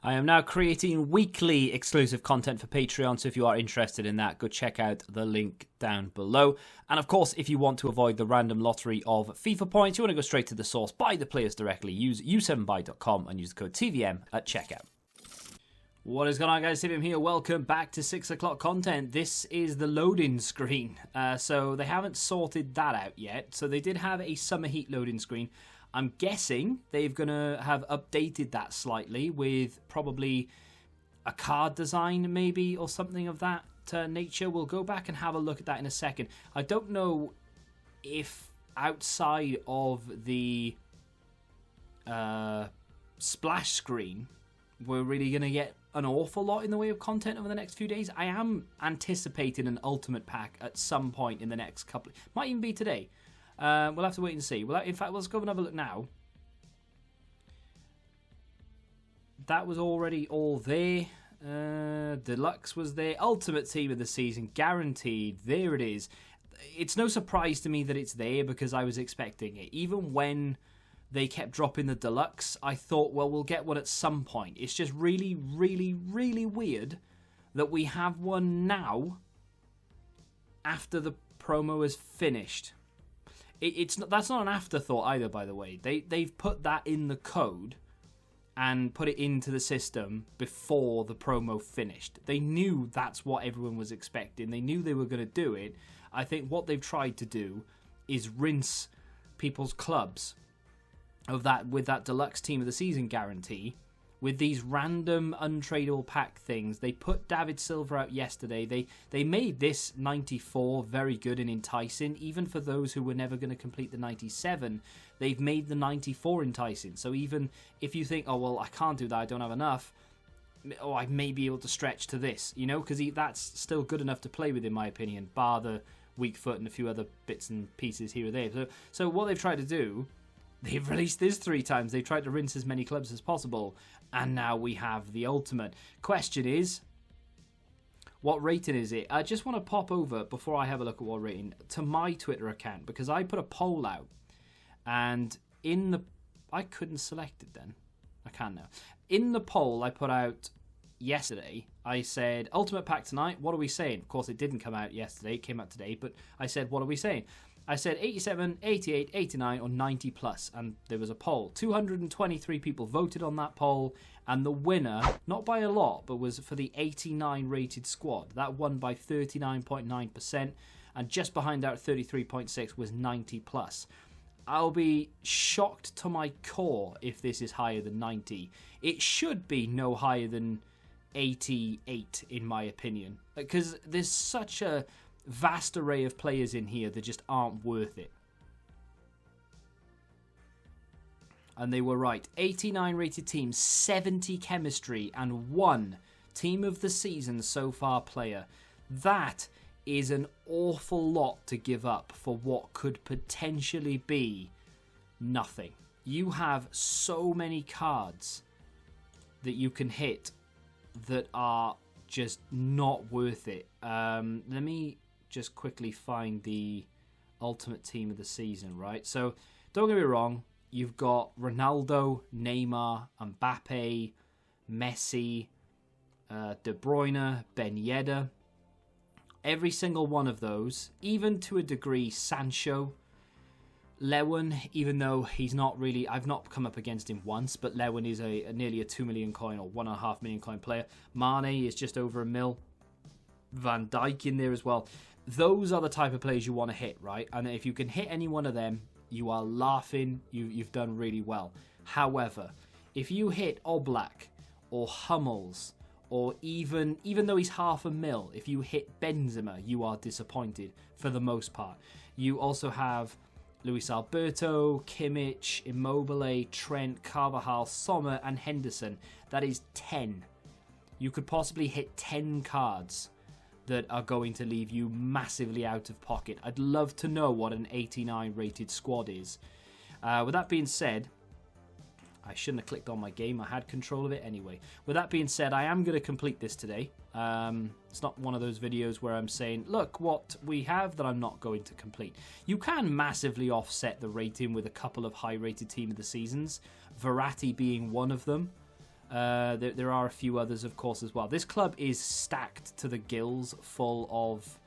I am now creating weekly exclusive content for Patreon, so if you are interested in that, go check out the link down below. And of course, if you want to avoid the random lottery of FIFA points, you want to go straight to the source, buy the players directly, use u7buy.com and use the code TVM at checkout. What is going on, guys? TVM here. Welcome back to 6 o'clock content. This is the loading screen. So they haven't sorted that out yet. So they did have a summer heat loading screen. I'm guessing they're going to have updated that slightly with probably a card design maybe or something of that nature. We'll go back and have a look at that in a second. I don't know if outside of the splash screen we're really going to get an awful lot in the way of content over the next few days. I am anticipating an ultimate pack at some point in the next couple. Might even be today. We'll have to wait and see. Well, in fact, let's go and have a look now. That was already all there. Deluxe was there. Ultimate team of the season, guaranteed. There it is. It's no surprise to me that it's there because I was expecting it. Even when they kept dropping the deluxe, I thought, well, we'll get one at some point. It's just really, really, really weird that we have one now after the promo is finished. That's not an afterthought either, by the way. They've put that in the code and put it into the system before the promo finished. They knew that's what everyone was expecting. They knew they were going to do it. I think what they've tried to do is rinse people's clubs of that with that deluxe team of the season guarantee. With these random untradeable pack things, they put David Silva out yesterday. They made this 94 very good and enticing, even for those who were never going to complete the 97. They've made the 94 enticing. So even if you think, oh well, I can't do that, I don't have enough. Oh, I may be able to stretch to this, you know, because that's still good enough to play with, in my opinion, bar the weak foot and a few other bits and pieces here or there. So what they've tried to do, they've released this 3 times. They've tried to rinse as many clubs as possible. And now we have the ultimate. Question is, what rating is it? I just want to pop over, before I have a look at what rating, to my Twitter account. Because I put a poll out. And I couldn't select it then. I can now. In the poll I put out yesterday, I said, Ultimate Pack tonight, what are we saying? Of course, it didn't come out yesterday. It came out today. But I said, what are we saying? I said 87, 88, 89, or 90 plus, and there was a poll. 223 people voted on that poll, and the winner, not by a lot, but was for the 89 rated squad. That won by 39.9%, and just behind that 33.6 was 90 plus. I'll be shocked to my core if this is higher than 90. It should be no higher than 88, in my opinion, because there's such a vast array of players in here that just aren't worth it. And they were right. 89 rated teams, 70 chemistry, and 1 team of the season so far player. That is an awful lot to give up for what could potentially be nothing. You have so many cards that you can hit that are just not worth it. Let me just quickly find the ultimate team of the season, right? So don't get me wrong, you've got Ronaldo, Neymar, Mbappe, Messi, De Bruyne, Ben Yedder. Every single one of those, even to a degree Sancho, Lewan, even though he's not really, I've not come up against him once, but Lewan is nearly a 2 million coin or 1.5 million coin player. Mane is just over a mil. Van Dijk in there as well. Those are the type of players you want to hit, right? And if you can hit any one of them, you are laughing. You've done really well. However, if you hit Oblak or Hummels, or even though he's half a mil, if you hit Benzema, you are disappointed for the most part. You also have Luis Alberto, Kimmich, Immobile, Trent, Carvajal, Sommer, and Henderson. That is 10. You could possibly hit 10 cards that are going to leave you massively out of pocket. I'd love to know what an 89 rated squad is. With that being said, I shouldn't have clicked on my game. I had control of it anyway. With that being said, I am going to complete this today. It's not one of those videos where I'm saying, look what we have that I'm not going to complete. You can massively offset the rating with a couple of high-rated team of the seasons, Verratti being one of them. There are a few others, of course, as well. This club is stacked to the gills full of...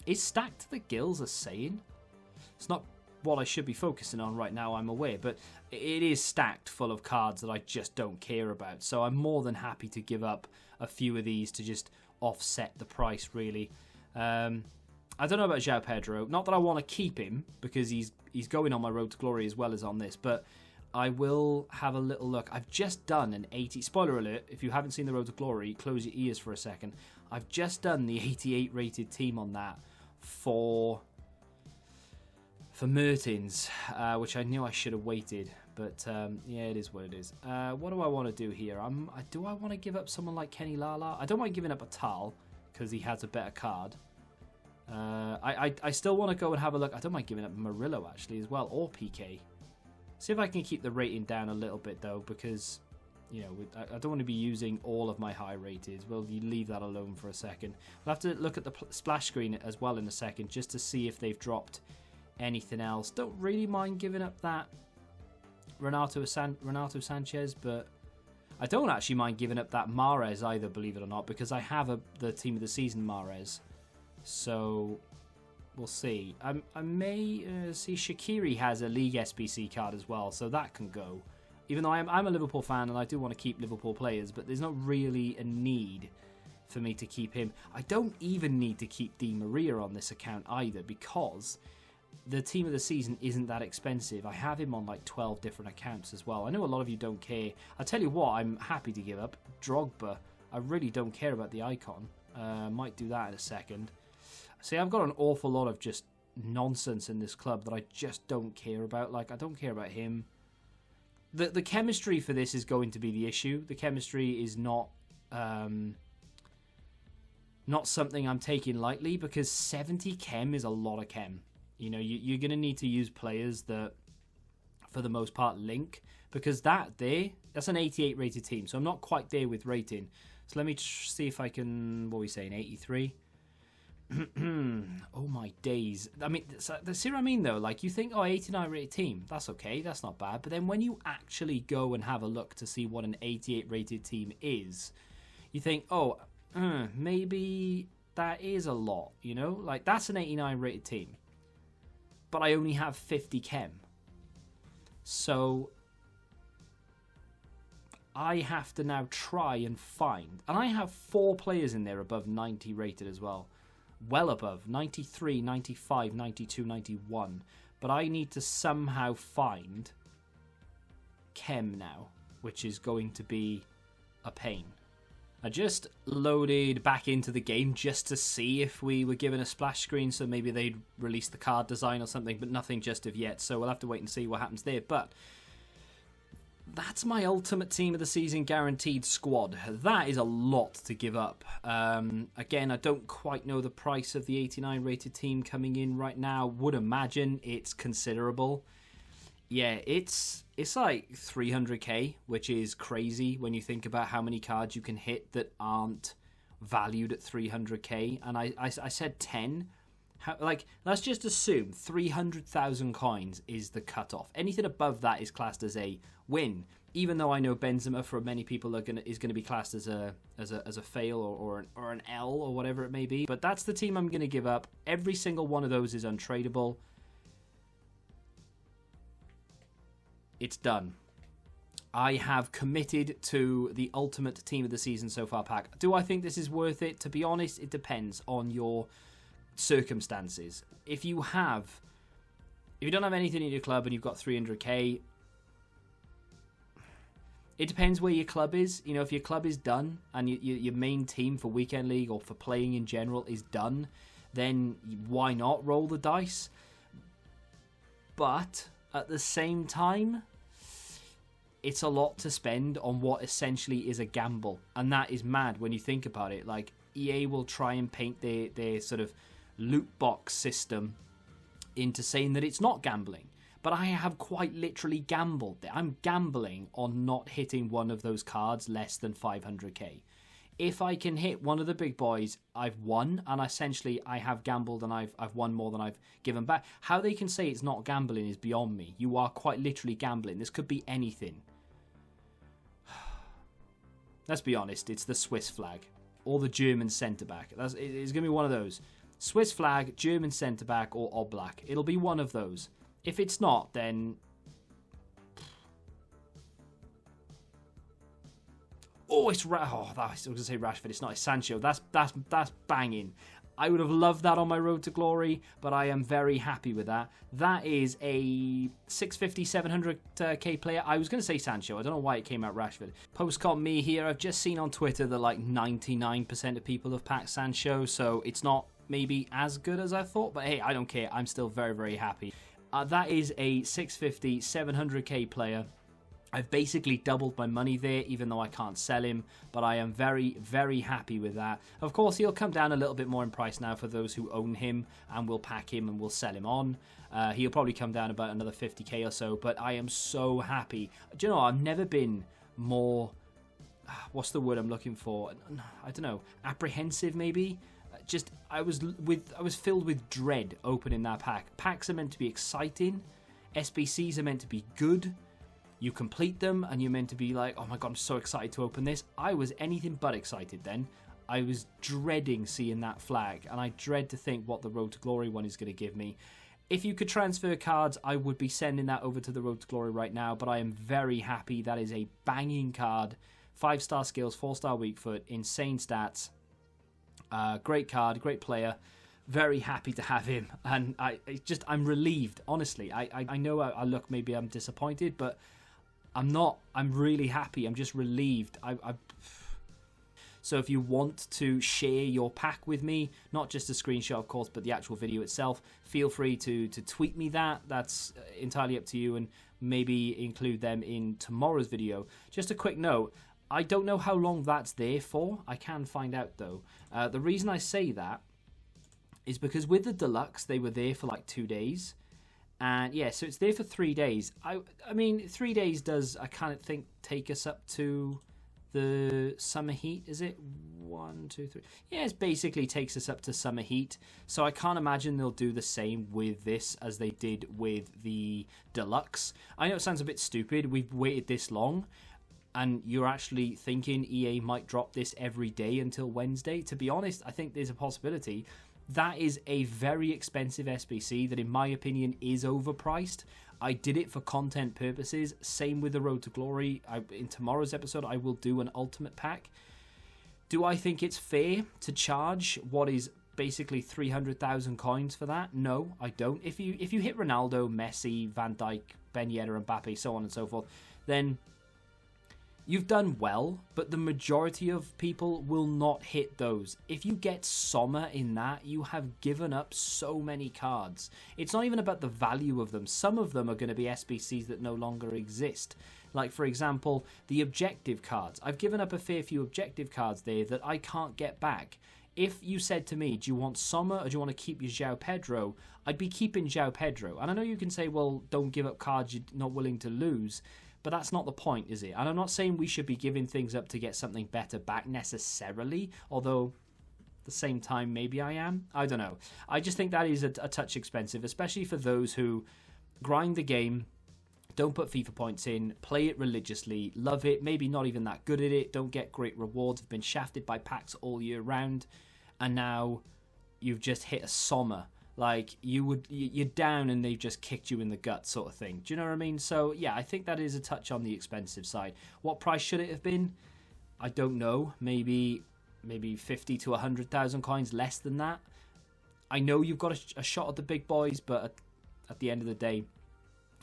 is stacked to the gills a saying? It's not what I should be focusing on right now, I'm aware, but it is stacked full of cards that I just don't care about. So I'm more than happy to give up a few of these to just offset the price, really. I don't know about João Pedro. Not that I want to keep him, because he's going on my road to glory as well as on this, but I will have a little look. I've just done an 80... Spoiler alert, if you haven't seen the road to glory, close your ears for a second. I've just done the 88 rated team on that for Mertens, which I knew I should have waited, but yeah, it is what it is. What do I want to do here? Do I want to give up someone like Kenny Lala? I don't mind giving up a Tal, because he has a better card. I still want to go and have a look. I don't mind giving up Murillo, actually, as well, or PK. See if I can keep the rating down a little bit, though, because, you know, I don't want to be using all of my high rated. Well, you leave that alone for a second. We'll have to look at the splash screen as well in a second, just to see if they've dropped anything else. Don't really mind giving up that Renato Sanchez, but I don't actually mind giving up that Mahrez either, believe it or not, because I have the team of the season Mahrez. So we'll see. I may see Shaqiri has a League SBC card as well, so that can go. Even though I'm a Liverpool fan and I do want to keep Liverpool players, but there's not really a need for me to keep him. I don't even need to keep Di Maria on this account either, because the team of the season isn't that expensive. I have him on like 12 different accounts as well. I know a lot of you don't care. I'll tell you what, I'm happy to give up Drogba. I really don't care about the icon. Might do that in a second. See, I've got an awful lot of just nonsense in this club that I just don't care about. Like, I don't care about him. The chemistry for this is going to be the issue. The chemistry is not something I'm taking lightly, because 70 chem is a lot of chem. You know, you're going to need to use players that, for the most part, link, because that's an 88 rated team. So I'm not quite there with rating. So let me see if I can, what are we saying, 83? Oh my days. I mean, see what I mean though? Like, you think, oh, 89 rated team, that's okay, that's not bad. But then when you actually go and have a look to see what an 88 rated team is, you think, oh, maybe that is a lot, you know? Like, that's an 89 rated team, but I only have 50 chem. So I have to now try and find, and I have 4 players in there above 90 rated as well. Well above 93, 95, 92, 91. But I need to somehow find chem now, which is going to be a pain. I just loaded back into the game just to see if we were given a splash screen, so maybe they'd release the card design or something, but nothing just of yet. So we'll have to wait and see what happens there. But that's my ultimate team of the season guaranteed squad. That is a lot to give up. Again, I don't quite know the price of the 89 rated team coming in right now. Would imagine it's considerable. Yeah, it's like 300k, which is crazy when you think about how many cards you can hit that aren't valued at 300k. And I said 10. Let's just assume 300,000 coins is the cutoff. Anything above that is classed as a win. Even though I know Benzema for many people is gonna be classed as a fail or an L or whatever it may be. But that's the team I'm gonna give up. Every single one of those is untradeable. It's done. I have committed to the ultimate team of the season so far pack. Do I think this is worth it? To be honest, it depends on your circumstances. If you don't have anything in your club and you've got 300k, it depends where your club is. You know, if your club is done and your main team for weekend league or for playing in general is done, then why not roll the dice? But at the same time, it's a lot to spend on what essentially is a gamble, and that is mad when you think about it. Like, EA will try and paint their sort of loot box system into saying that it's not gambling, but I have quite literally gambled. I'm gambling on not hitting one of those cards less than 500k. If I can hit one of the big boys, I've won, and essentially I have gambled and I've won more than I've given back. How they can say it's not gambling is beyond me. You are quite literally gambling. This could be anything. Let's be honest, it's the Swiss flag or the German centre-back. It's going to be one of those. Swiss flag, German centre-back, or Oblak. It'll be one of those. If it's not, then... Oh, it's I was going to say Rashford. It's not. It's Sancho. That's banging. I would have loved that on my road to glory, but I am very happy with that. That is a 650, 700k player. I was going to say Sancho. I don't know why it came out Rashford. Postcom me here. I've just seen on Twitter that like 99% of people have packed Sancho, so it's not maybe as good as I thought, but hey, I don't care. I'm still very, very happy. That is a 650, 700k player. I've basically doubled my money there, even though I can't sell him, but I am very, very happy with that. Of course, he'll come down a little bit more in price now for those who own him, and will pack him and will sell him on. He'll probably come down about another 50k or so, but I am so happy. Do you know, I've never been more... What's the word I'm looking for? I don't know. Apprehensive, maybe? Just, I was filled with dread opening that pack. Packs are meant to be exciting. SBCs are meant to be good. You complete them and you're meant to be like, oh my god, I'm so excited to open this. I was anything but excited then. I was dreading seeing that flag, and I dread to think what the Road to Glory one is going to give me. If you could transfer cards, I would be sending that over to the Road to Glory right now, but I am very happy. That is a banging card. 5-star skills, 4-star weak foot, insane stats. Great card, great player. Very happy to have him, and I'm relieved, honestly. I know I look, maybe I'm disappointed, but I'm not. I'm really happy. I'm just relieved. So if you want to share your pack with me, not just a screenshot, of course, but the actual video itself, feel free to tweet me that. That's entirely up to you, and maybe include them in tomorrow's video. Just a quick note, I don't know how long that's there for. I can find out, though. The reason I say that is because with the Deluxe, they were there for like 2 days. And yeah, so it's there for 3 days. I mean, 3 days does, I kind of think, take us up to the summer heat, is it? 1, 2, 3. Yeah, it basically takes us up to summer heat. So I can't imagine they'll do the same with this as they did with the Deluxe. I know it sounds a bit stupid. We've waited this long, and you're actually thinking EA might drop this every day until Wednesday. To be honest, I think there's a possibility. That is a very expensive SBC that, in my opinion, is overpriced. I did it for content purposes. Same with the Road to Glory. In tomorrow's episode, I will do an Ultimate Pack. Do I think it's fair to charge what is basically 300,000 coins for that? No, I don't. If you hit Ronaldo, Messi, Van Dijk, Ben Yedder, Mbappe, so on and so forth, then you've done well, but the majority of people will not hit those. If you get Sommer in that, you have given up so many cards. It's not even about the value of them. Some of them are going to be SBCs that no longer exist. Like, for example, the objective cards. I've given up a fair few objective cards there that I can't get back. If you said to me, do you want Sommer or do you want to keep your João Pedro? I'd be keeping João Pedro. And I know you can say, well, don't give up cards you're not willing to lose. But that's not the point, is it? And I'm not saying we should be giving things up to get something better back necessarily, although at the same time maybe I am. I don't know. I just think that is a touch expensive, especially for those who grind the game, don't put FIFA points in, play it religiously, love it, maybe not even that good at it, don't get great rewards, have been shafted by packs all year round, and now you've just hit a Sommer. Like, you're down and they've just kicked you in the gut sort of thing. Do you know what I mean? So, yeah, I think that is a touch on the expensive side. What price should it have been? I don't know. Maybe 50 to 100,000 coins, less than that. I know you've got a shot at the big boys, but at the end of the day,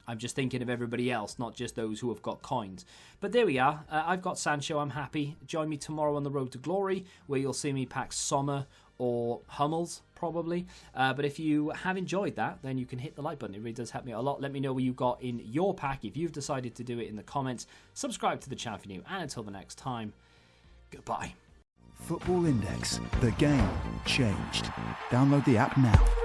I'm just thinking of everybody else, not just those who have got coins. But there we are. I've got Sancho. I'm happy. Join me tomorrow on the Road to Glory, where you'll see me pack Sommer or Hummels, probably. But if you have enjoyed that, then you can hit the like button. It really does help me out a lot. Let me know what you got in your pack if you've decided to do it in the comments. Subscribe to the channel if you're new. And until the next time, goodbye. Football Index. The game changed. Download the app now.